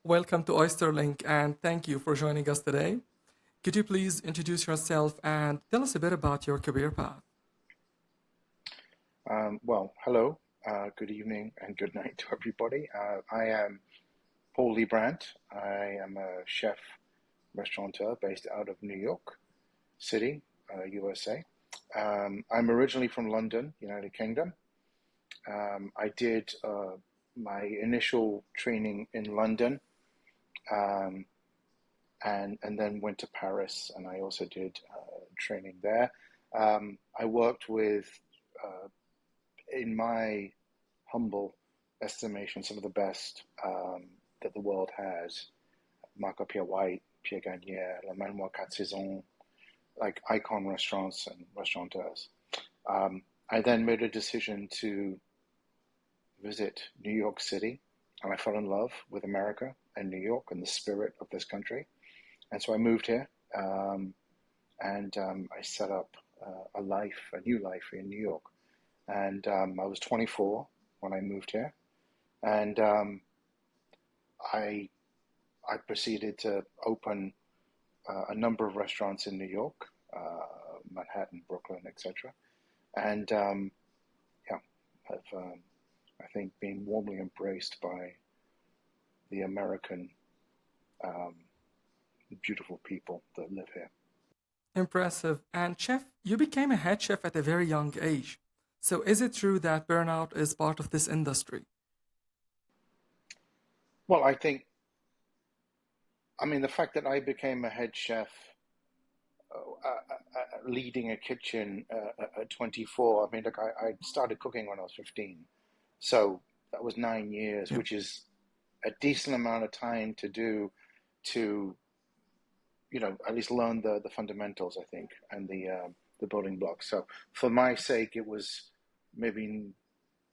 Welcome to Oysterlink and thank you for joining us today. Could you please introduce yourself and tell us a bit about your career path? Hello, good evening, and good night to everybody. I am Paul Liebrandt. I am a chef restaurateur based out of New York City, USA. I'm originally from London, United Kingdom. I did my initial training in London, um, and then went to Paris, and I also did training there. I worked with, in my humble estimation, some of the best that the world has. Marco Pierre White, Pierre Gagnère, La Manoir Quatre Saisons, like icon restaurants and restaurateurs. I then made a decision to visit New York City, and I fell in love with America and New York and the spirit of this country. And so I moved here, and I set up a new life in New York. And I was 24 when I moved here, and I I proceeded to open a number of restaurants in New York, Manhattan, Brooklyn, etc. And yeah, have I think been warmly embraced by the American um, beautiful people that live here. Impressive. And chef, you became a head chef at a very young age. So is it true that burnout is part of this industry? Well, I mean, the fact that I became a head chef, leading a kitchen at 24. I mean, look, I started cooking when I was 15, so that was 9 years, Yeah. which is a decent amount of time to do to at least learn the fundamentals, I think, and the building blocks. So for my sake, it was maybe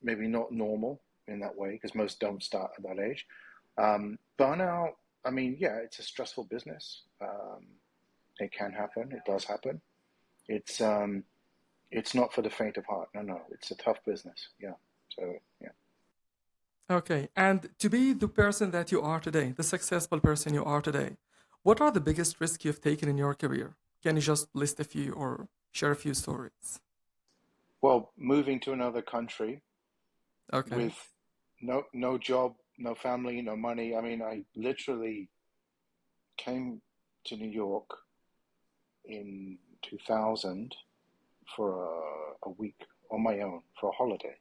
maybe not normal in that way because most don't start at that age. Burnout, I mean, yeah, it's a stressful business. It can happen. It does happen. It's um, it's not for the faint of heart. No, no, it's a tough business. Yeah. So yeah. Okay. And to be the person that you are today, the successful person you are today, what are the biggest risks you've taken in your career? Can you just list a few or share a few stories? Well, moving to another country Okay. with no job, no family, no money. I mean, I literally came to New York in 2000 for a week on my own for a holiday,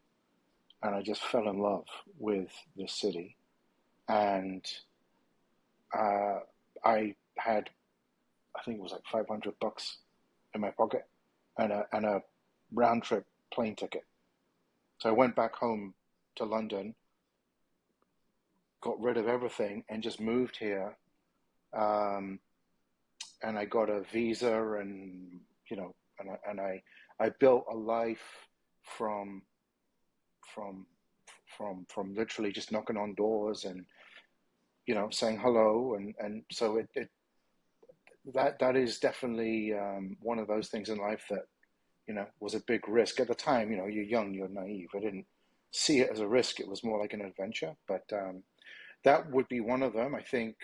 and I just fell in love with the city. And uh, I had, I think it was like $500 in my pocket, and a round trip plane ticket. So I went back home to London, got rid of everything, and just moved here. Um, and I got a visa, and I built a life from from from literally just knocking on doors and saying hello, and so that is definitely one of those things in life that was a big risk at the time. You're young, you're naive. I didn't see it as a risk. It was more like an adventure. But that would be one of them. I think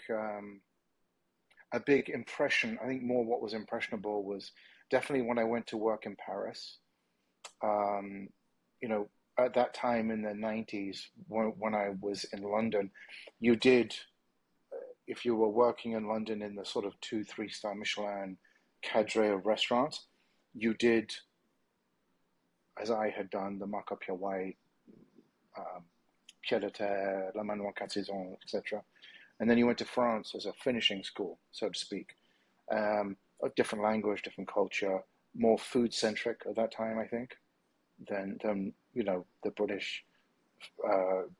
a big impression. I think more what was impressionable was definitely when I went to work in Paris. Um, you know, at that time in the 90s, when I was in London, you did, if you were working in London in the sort of 2, 3 star Michelin cadre of restaurants, you did, as I had done, the Marc Pierre White, um, Pied de Terre, La Manoir Quatre Saisons, etc. And then you went to France as a finishing school, so to speak. A different language, different culture, more food centric at that time, I think, than the British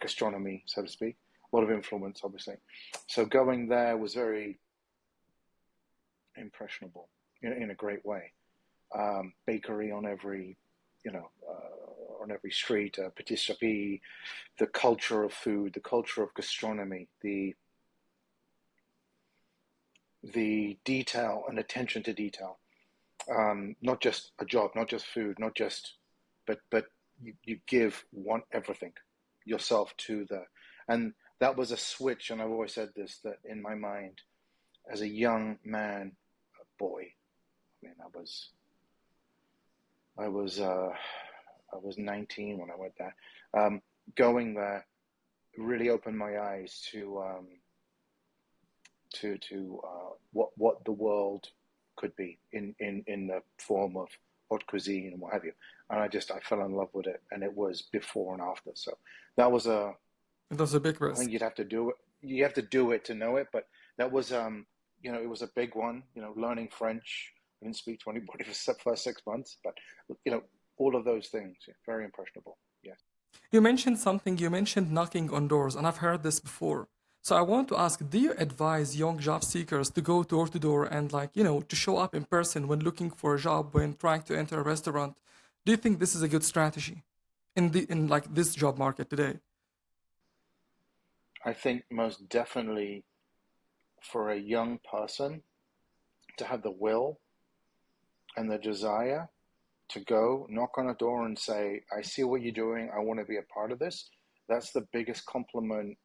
gastronomy, so to speak. A lot of influence, obviously. So going there was very impressionable in a great way. Bakery on every, on every street, patisserie, the culture of food, the culture of gastronomy, the detail and attention to detail. Not just a job, not just food, not just, but you give one everything yourself to the, and that was a switch, and I've always said this, that in my mind, as a young man, a boy, I mean, I was, uh, I was 19 when I went there. Going there really opened my eyes to what the world could be in the form of haute cuisine and what have you. And I fell in love with it, and it was before and after. So that was It was a big I think risk. you'd have to do it. You have to do it to know it, but that was it was a big one. Learning French. I didn't speak to anybody for the first 6 months, but all of those things, yeah, very impressionable. Yes. You mentioned something, you mentioned knocking on doors, and I've heard this before. So I want to ask, do you advise young job seekers to go door to door and to show up in person when looking for a job, when trying to enter a restaurant? Do you think this is a good strategy in like this job market today? I think most definitely for a young person to have the will and the desire to go knock on a door and say, I see what you're doing, I want to be a part of this. That's the biggest compliment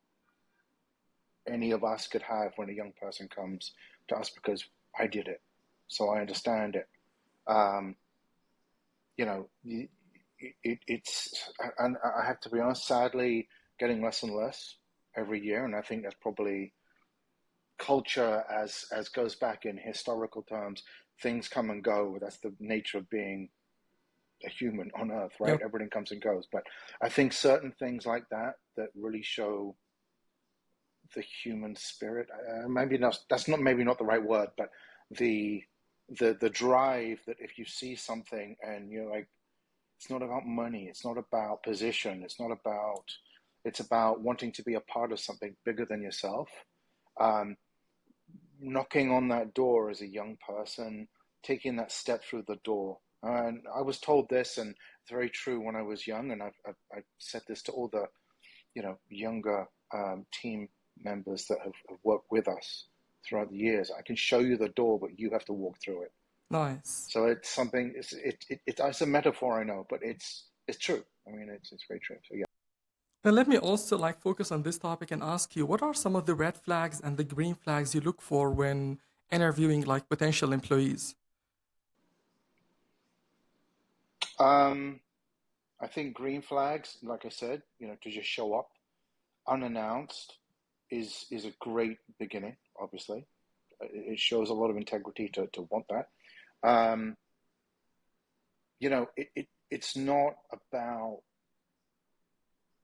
any of us could have when a young person comes to us, because I did it, so I understand it. Um, you know, it's, and I have to be honest, sadly, getting less and less every year, and I think that's probably culture as goes back in historical terms. Things come and go. That's the nature of being a human on Earth, right? Yep. Everything comes and goes. But I think certain things like that really show the human spirit. Maybe not. That's not maybe not the right word, but the the drive that if you see something and you're like, it's not about money, it's not about position, it's about wanting to be a part of something bigger than yourself. Um, Knocking on that door as a young person, taking that step through the door. And I was told this, and it's very true when I was young, and I've said this to all the younger team members that have worked with us throughout the years. I can show you the door, but you have to walk through it. Nice. So it's something. It's a metaphor, I know, but it's true. I mean, it's very true. So yeah. Then let me also focus on this topic and ask you, what are some of the red flags and the green flags you look for when interviewing potential employees? Um, I think green flags, like I said, to just show up unannounced is a great beginning. Obviously, it shows a lot of integrity to want that. Um, it's not about,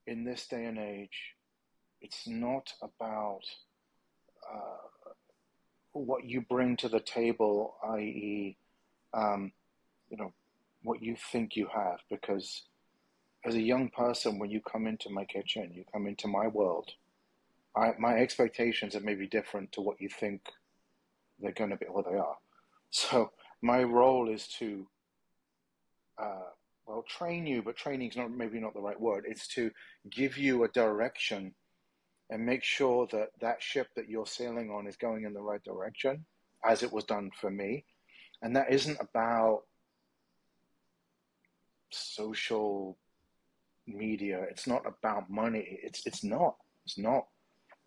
in this day and age, it's not about what you bring to the table, i.e., um, you know, what you think you have. Because as a young person, when you come into my kitchen, you come into my world, my expectations are maybe different to what you think they're going to be, or they are. So my role is to, train you, but training is maybe not the right word. It's to give you a direction and make sure that that ship that you're sailing on is going in the right direction, as it was done for me. And that isn't about social media. It's not about money. It's not. It's not.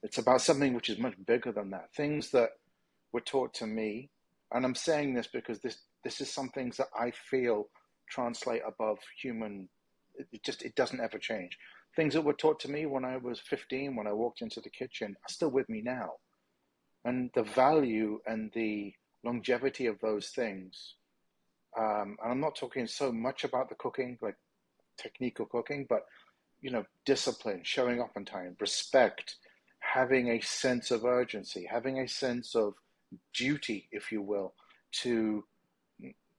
It's about something which is much bigger than that. Things that were taught to me, and I'm saying this because this is some things that I feel translate above human. It doesn't ever change. Things that were taught to me when I was 15, when I walked into the kitchen, are still with me now. And the value and the longevity of those things. And I'm not talking so much about the cooking, like technical cooking, but discipline, showing up on time, respect, having a sense of urgency, having a sense of duty, if you will, to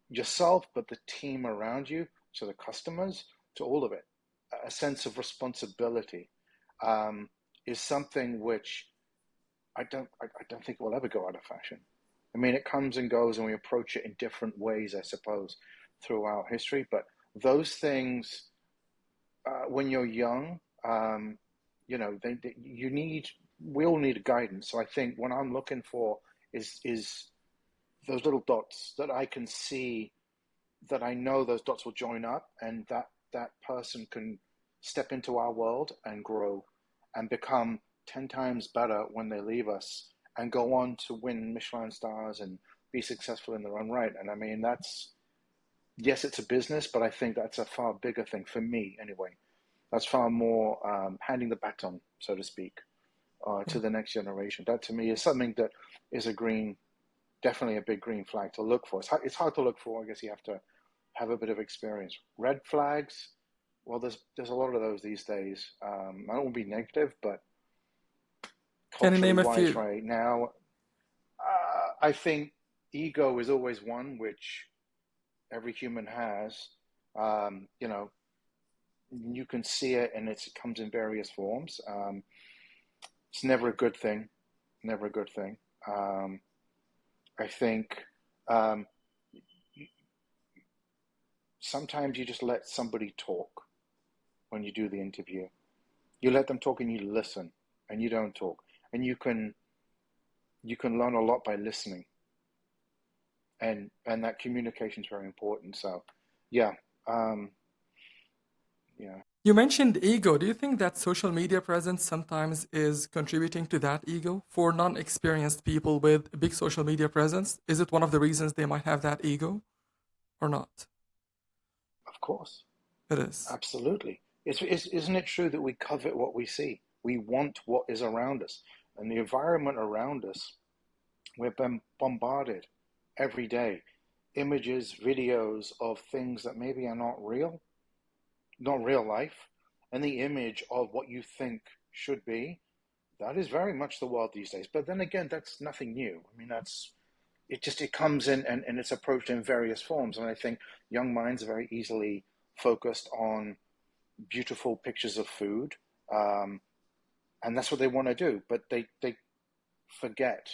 yourself, but the team around you, to the customers, to all of it. A sense of responsibility is something which I don't think will ever go out of fashion. I mean, it comes and goes, and we approach it in different ways, I suppose, throughout history. But those things, when you're young, you need. We all need guidance. So I think what I'm looking for is those little dots that I can see, that I know those dots will join up, and that person can step into our world and grow and become 10 times better when they leave us and go on to win Michelin stars and be successful in their own right. And I mean, yes, it's a business, but I think that's a far bigger thing for me anyway. That's far more handing the baton, so to speak, Yeah. to the next generation. That to me is something that is definitely a big green flag to look for. It's hard to look for. I guess you have to have a bit of experience. Red flags, well, there's a lot of those these days. I don't want to be negative, but Can you culturally name a wise, few? right now, I think ego is always one which every human has. You know, you can see it, and it comes in various forms. It's never a good thing. Never a good thing. I think um, sometimes you just let somebody talk when you do the interview. You let them talk and you listen, and you don't talk, and you can learn a lot by listening, and that communication is very important. So, yeah, um, yeah, You mentioned ego. Do you think that social media presence sometimes is contributing to that ego? For non experienced people with a big social media presence, is it one of the reasons they might have that ego or not? of course, It is. absolutely. Isn't it true that we covet what we see? We want what is around us, and the environment around us. We're bombarded every day, images, videos of things that maybe are not real life, and the image of what you think should be. That is very much the world these days. But then again, that's nothing new. I mean, it comes in, and it's approached in various forms. And I think young minds are very easily focused on beautiful pictures of food, um, and that's what they want to do. But they forget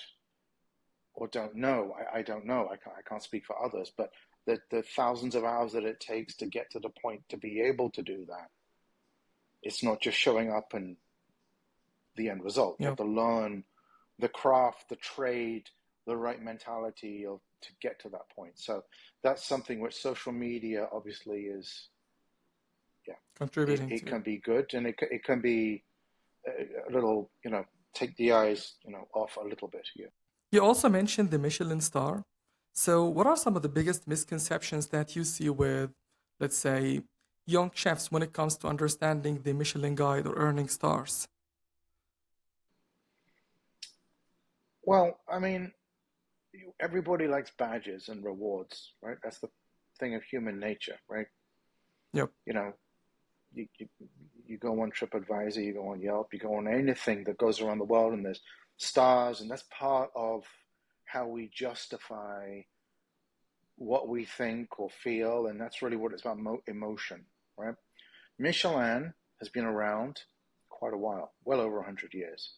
or don't know. I don't know. I can't speak for others, but the thousands of hours that it takes to get to the point to be able to do that. It's not just showing up and the end result. You Yeah. have to learn the craft, the trade, the right mentality of to get to that point. So that's something which social media obviously is. Yeah, Contributing it to. can be good, and it can be a little, take the eyes, off a little bit here. You also mentioned the Michelin star. So, what are some of the biggest misconceptions that you see with, let's say, young chefs when it comes to understanding the Michelin guide or earning stars? Well, I mean, everybody likes badges and rewards, right? That's the thing of human nature, right? Yep. You know, you go on TripAdvisor, you go on Yelp, you go on anything that goes around the world, and there's stars, and that's part of how we justify what we think or feel, and that's really what it's about, emotion, right? Michelin has been around quite a while, well over 100 years,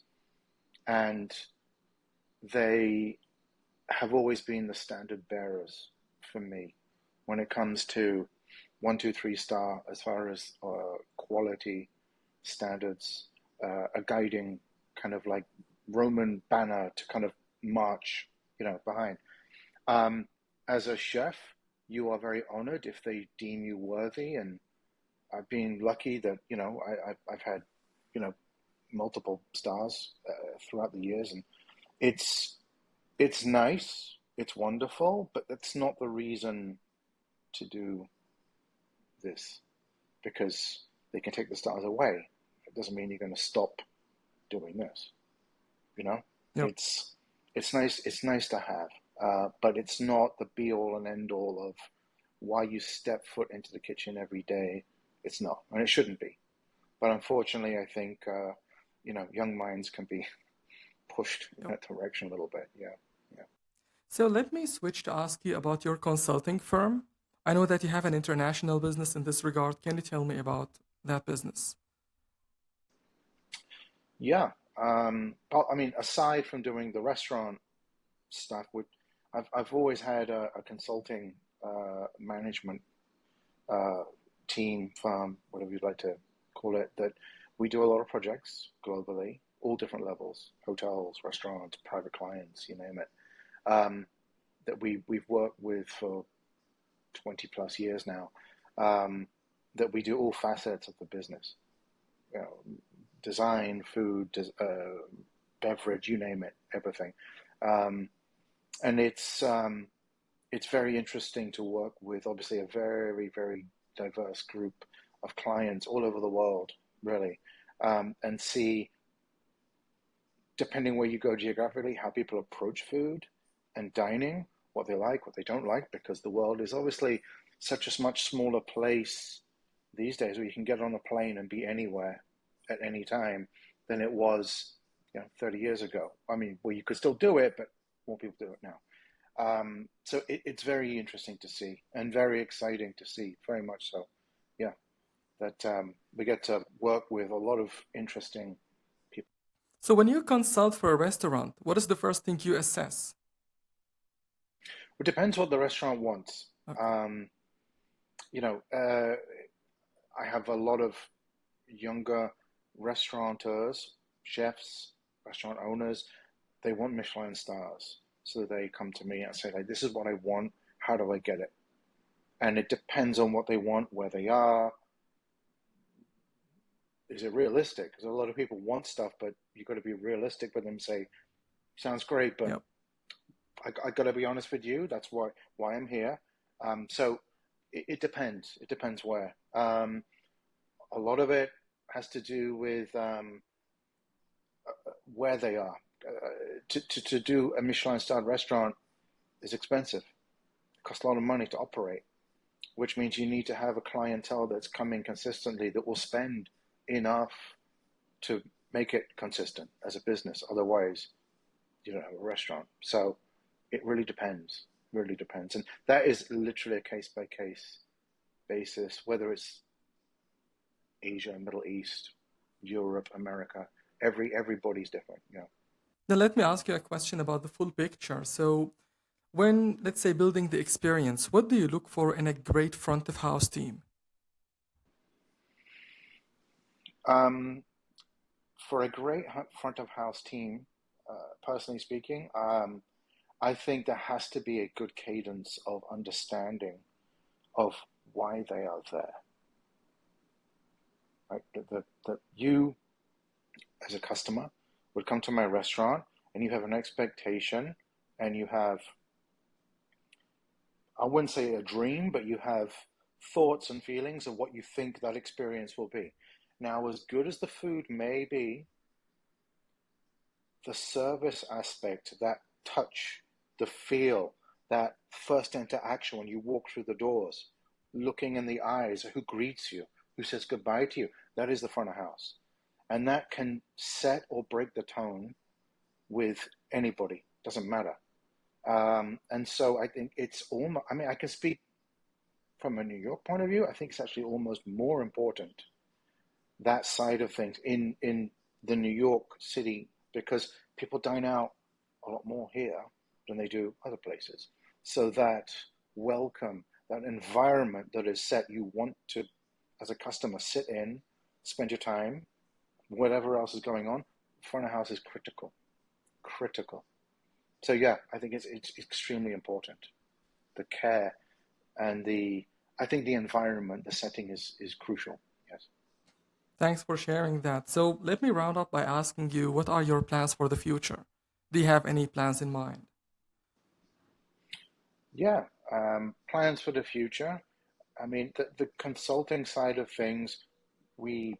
and they have always been the standard bearers for me when it comes to 1, 2, 3 star as far as quality standards, a guiding kind of like Roman banner to kind of march, behind. Um, as a chef, you are very honored if they deem you worthy, and I've been lucky that I've had you know multiple stars throughout the years, and it's it's nice, it's wonderful, but that's not the reason to do this, because they can take the stars away. It doesn't mean you're going to stop doing this. You know, Yep. it's it's nice. It's nice to have, but it's not the be all and end all of why you step foot into the kitchen every day. It's not, and it shouldn't be. But unfortunately, I think young minds can be pushed in Yep. that direction a little bit. Yeah, yeah. So, let me switch to ask you about your consulting firm. I know that you have an international business in this regard. Can you tell me about that business? Yeah. I mean, aside from doing the restaurant stuff, I've always had a consulting management uh, team, firm, whatever you'd like to call it, that we do a lot of projects globally, all different levels, hotels, restaurants, private clients, you name it, that we've worked with for 20 plus years now, that we do all facets of the business. You know, design, food, beverage, you name it, everything. Um, and it's very interesting to work with, obviously, a very, very diverse group of clients all over the world, really, and see, depending where you go geographically, how people approach food and dining, what they like, what they don't like, because the world is obviously such a much smaller place these days where you can get on a plane and be anywhere at any time than it was, 30 years ago. I mean, well, you could still do it, but more people do it now. So it's very interesting to see and very exciting to see, very much so. Yeah, that we get to work with a lot of interesting people. So when you consult for a restaurant, what is the first thing you assess? It depends what the restaurant wants. Okay. Um, I have a lot of younger restaurateurs, chefs, restaurant owners. They want Michelin stars. So they come to me and say, like, this is what I want. How do I get it? And it depends on what they want, where they are. Is it realistic? Because a lot of people want stuff, but you've got to be realistic with them. Say, sounds great, but Yep. I got to be honest with you. That's why I'm here. So it depends. It depends where. A lot of it has to do with where they are. To do a Michelin starred restaurant is expensive. It costs a lot of money to operate, which means you need to have a clientele that's coming consistently that will spend enough to make it consistent as a business. Otherwise, you don't have a restaurant. So it really depends. And that is literally a case by case basis, whether it's Asia, Middle East, Europe, America, everybody's different. Yeah. Now let me ask you a question about the full picture. So when, let's say, building the experience, what do you look for in a great front of house team? Um, for a great front of house team, personally speaking, I think there has to be a good cadence of understanding of why they are there. Right? That you, as a customer, would come to my restaurant and you have an expectation and you have, I wouldn't say a dream, but you have thoughts and feelings of what you think that experience will be. Now, as good as the food may be, the service aspect, that touch, the feel, that first interaction when you walk through the doors, looking in the eyes, who greets you, who says goodbye to you, that is the front of house. And that can set or break the tone with anybody, doesn't matter. And so I think it's almost, I mean, I can speak from a New York point of view. I think it's actually almost more important, that side of things in the New York City, because people dine out a lot more here than they do other places. So that welcome, that environment that is set, you want to, as a customer, sit in, spend your time, whatever else is going on, front of house is critical, critical. So yeah, I think it's extremely important. The care and I think the environment, the setting is crucial. Yes. Thanks for sharing that. So let me round up by asking you, what are your plans for the future? Do you have any plans in mind? Yeah. Plans for the future. I mean, the consulting side of things, we,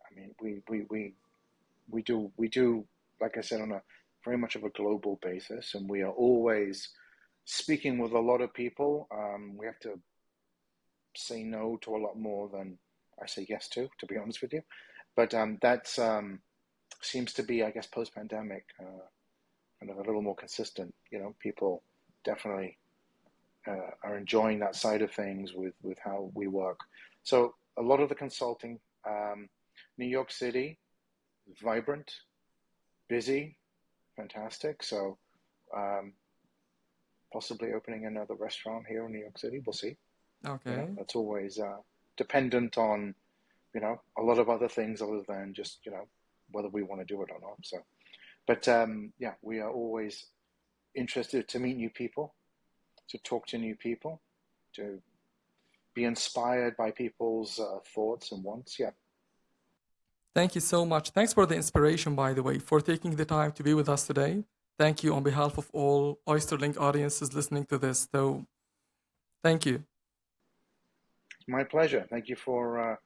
I mean, we do, like I said, on a very much of a global basis, and we are always speaking with a lot of people. We have to say no to a lot more than I say yes to be honest with you. But that's seems to be, I guess, post-pandemic, kind of a little more consistent. People definitely are enjoying that side of things with how we work. So a lot of the consulting, New York City, vibrant, busy, fantastic. So um, possibly opening another restaurant here in New York City. We'll see. Okay. That's always dependent on a lot of other things other than just whether we want to do it or not. So, but yeah, we are always interested to meet new people, to talk to new people, to be inspired by people's thoughts and wants. Yeah. Thank you so much. Thanks for the inspiration, by the way, for taking the time to be with us today. Thank you on behalf of all Oysterlink audiences listening to this. So, thank you. My pleasure. Thank you for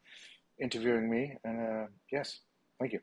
interviewing me. And yes, thank you.